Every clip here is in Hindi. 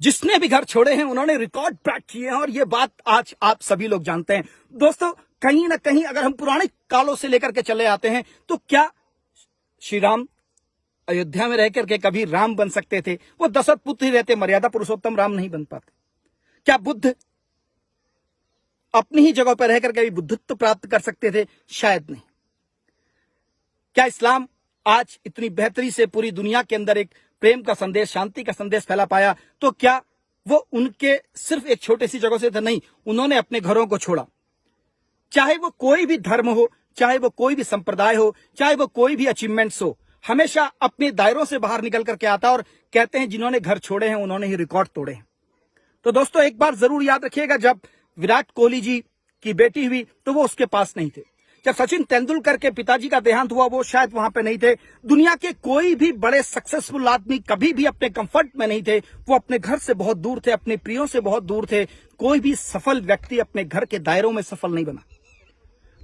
जिसने भी घर छोड़े हैं उन्होंने रिकॉर्ड ब्रेक किए हैं और ये बात आज आप सभी लोग जानते हैं। दोस्तों, कहीं ना कहीं अगर हम पुराने कालों से लेकर के चले आते हैं तो क्या श्री राम अयोध्या में रह करके कभी राम बन सकते थे? वो दशरथ पुत्र ही रहते, मर्यादा पुरुषोत्तम राम नहीं बन पाते। क्या बुद्ध अपनी ही जगह पर रह करके भी बुद्धत्व प्राप्त कर सकते थे? शायद नहीं। क्या इस्लाम आज इतनी बेहतरी से पूरी दुनिया के अंदर एक प्रेम का संदेश, शांति का संदेश फैला पाया? तो क्या वो उनके सिर्फ एक छोटी सी जगह से था? नहीं, उन्होंने अपने घरों को छोड़ा। चाहे वो कोई भी धर्म हो, चाहे वो कोई भी संप्रदाय हो, चाहे वो कोई भी अचीवमेंट्स हो, हमेशा अपने दायरों से बाहर निकल करके आता और कहते हैं जिन्होंने घर छोड़े हैं उन्होंने ही रिकॉर्ड तोड़े हैं। तो दोस्तों, एक बार जरूर याद रखिएगा, जब विराट कोहली जी की बेटी हुई तो वो उसके पास नहीं थे। जब सचिन तेंदुलकर के पिताजी का देहांत हुआ वो शायद वहां पे नहीं थे। दुनिया के कोई भी बड़े सक्सेसफुल आदमी कभी भी अपने कंफर्ट में नहीं थे। वो अपने घर से बहुत दूर थे, अपने प्रियों से बहुत दूर थे। कोई भी सफल व्यक्ति अपने घर के दायरों में सफल नहीं बना।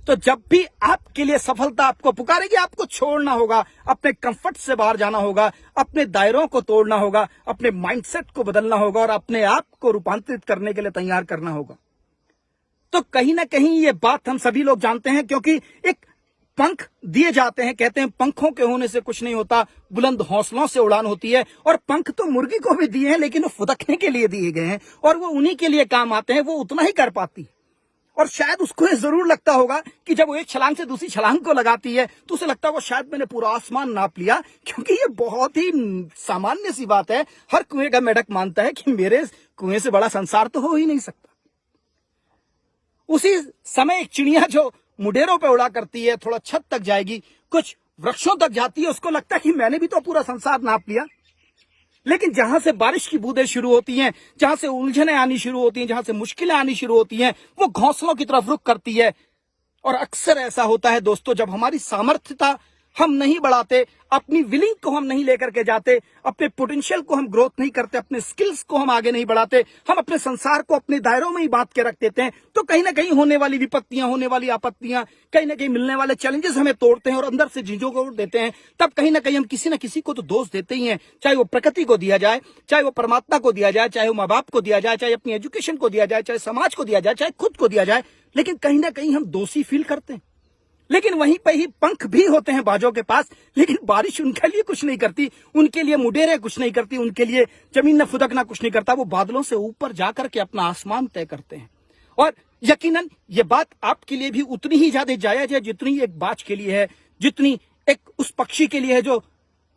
तो जब भी आपके लिए सफलता आपको पुकारेगी, आपको छोड़ना होगा, अपने कंफर्ट से बाहर जाना होगा, अपने दायरों को तोड़ना होगा, अपने माइंडसेट को बदलना होगा और अपने आप को रूपांतरित करने के लिए तैयार करना होगा। तो कहीं ना कहीं ये बात हम सभी लोग जानते हैं, क्योंकि एक पंख दिए जाते हैं, कहते हैं पंखों के होने से कुछ नहीं होता, बुलंद हौसलों से उड़ान होती है। और पंख तो मुर्गी को भी दिए हैं, लेकिन वो फुदकने के लिए दिए गए हैं और वो उन्हीं के लिए काम आते हैं, वो उतना ही कर पाती है। और शायद उसको ये जरूर लगता होगा कि जब वो एक छलांग से दूसरी छलांग को लगाती है तो उसे लगता होगा शायद मैंने पूरा आसमान नाप लिया, क्योंकि ये बहुत ही सामान्य सी बात है। हर कुएं का मेढक मानता है कि मेरे कुएं से बड़ा संसार तो हो ही नहीं सकता। उसी समय एक चिड़िया जो मुडेरों पे उड़ा करती है, थोड़ा छत तक जाएगी, कुछ वृक्षों तक जाती है, उसको लगता है कि मैंने भी तो पूरा संसार नाप लिया। लेकिन जहां से बारिश की बूंदें शुरू होती हैं, जहां से उलझनें आनी शुरू होती हैं, जहां से मुश्किलें आनी शुरू होती हैं, वो घोंसलों की तरफ रुख करती है। और अक्सर ऐसा होता है दोस्तों, जब हमारी सामर्थ्यता हम नहीं बढ़ाते, अपनी विलिंग को हम नहीं लेकर के जाते, अपने पोटेंशियल को हम ग्रोथ नहीं करते, अपने स्किल्स को हम आगे नहीं बढ़ाते, हम अपने संसार को अपने दायरों में ही बांध के रख देते हैं, तो कहीं ना कहीं होने वाली विपत्तियां, होने वाली आपत्तियां, कहीं ना कहीं मिलने वाले चैलेंजेस हमें तोड़ते हैं और अंदर से झिझोड़ देते हैं। तब कहीं ना कहीं हम किसी ना किसी को तो दोष देते ही हैं, चाहे वो प्रकृति को दिया जाए, चाहे वो परमात्मा को दिया जाए, चाहे वो माँ बाप को दिया जाए, चाहे अपनी एजुकेशन को दिया जाए, चाहे समाज को दिया जाए, चाहे खुद को दिया जाए, लेकिन कहीं ना कहीं हम दोषी फील करते हैं। लेकिन वहीं पर ही पंख भी होते हैं बाजों के पास, लेकिन बारिश उनके लिए कुछ नहीं करती, उनके लिए मुडेरें कुछ नहीं करती, उनके लिए जमीन न फुदकना कुछ नहीं करता। वो बादलों से ऊपर जाकर के अपना आसमान तय करते हैं। और यकीनन ये बात आपके लिए भी उतनी ही ज्यादा जायज है जितनी एक बाज के लिए है, जितनी एक उस पक्षी के लिए है जो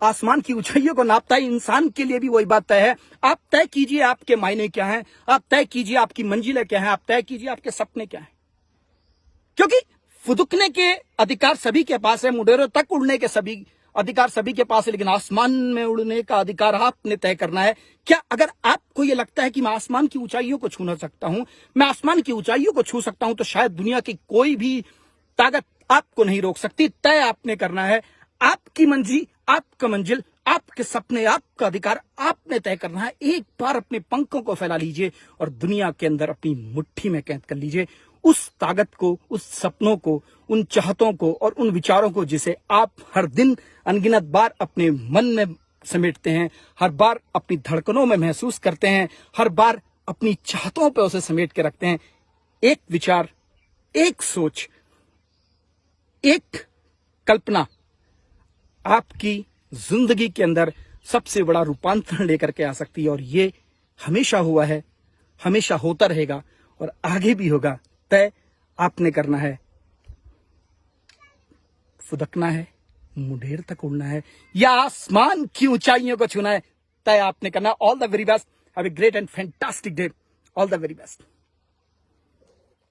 आसमान की ऊंचाइयों को नापता है। इंसान के लिए भी वही बात तय है। आप तय कीजिए आपके मायने क्या हैं, आप तय कीजिए आपकी मंजिलें क्या हैं, आप तय कीजिए आपके सपने क्या हैं। क्योंकि फुदकने के अधिकार सभी के पास है, मुडेरों तक उड़ने के सभी अधिकार सभी के पास है, लेकिन आसमान में उड़ने का अधिकार आपने तय करना है। क्या अगर आपको यह लगता है कि मैं आसमान की ऊंचाइयों को छूना सकता हूं, मैं आसमान की ऊंचाइयों को छू सकता हूं, तो शायद दुनिया की कोई भी ताकत आपको नहीं रोक सकती। तय आपने करना है, आपकी मंजिल, आपका मंजिल, आपके सपने, आपका अधिकार आपने तय करना है। एक बार अपने पंखों को फैला लीजिए और दुनिया के अंदर अपनी मुट्ठी में कैद कर लीजिए उस ताकत को, उस सपनों को, उन चाहतों को और उन विचारों को जिसे आप हर दिन अनगिनत बार अपने मन में समेटते हैं, हर बार अपनी धड़कनों में महसूस करते हैं, हर बार अपनी चाहतों पर उसे समेट के रखते हैं। एक विचार, एक सोच, एक कल्पना आपकी जिंदगी के अंदर सबसे बड़ा रूपांतरण लेकर के आ सकती है। और ये हमेशा हुआ है, हमेशा होता रहेगा और आगे भी होगा। तय आपने करना है, फुदकना है, मुंडेर तक उड़ना है या आसमान की ऊंचाइयों को छूना है, तय आपने करना है। All the very best, have a great and fantastic day, all the very best.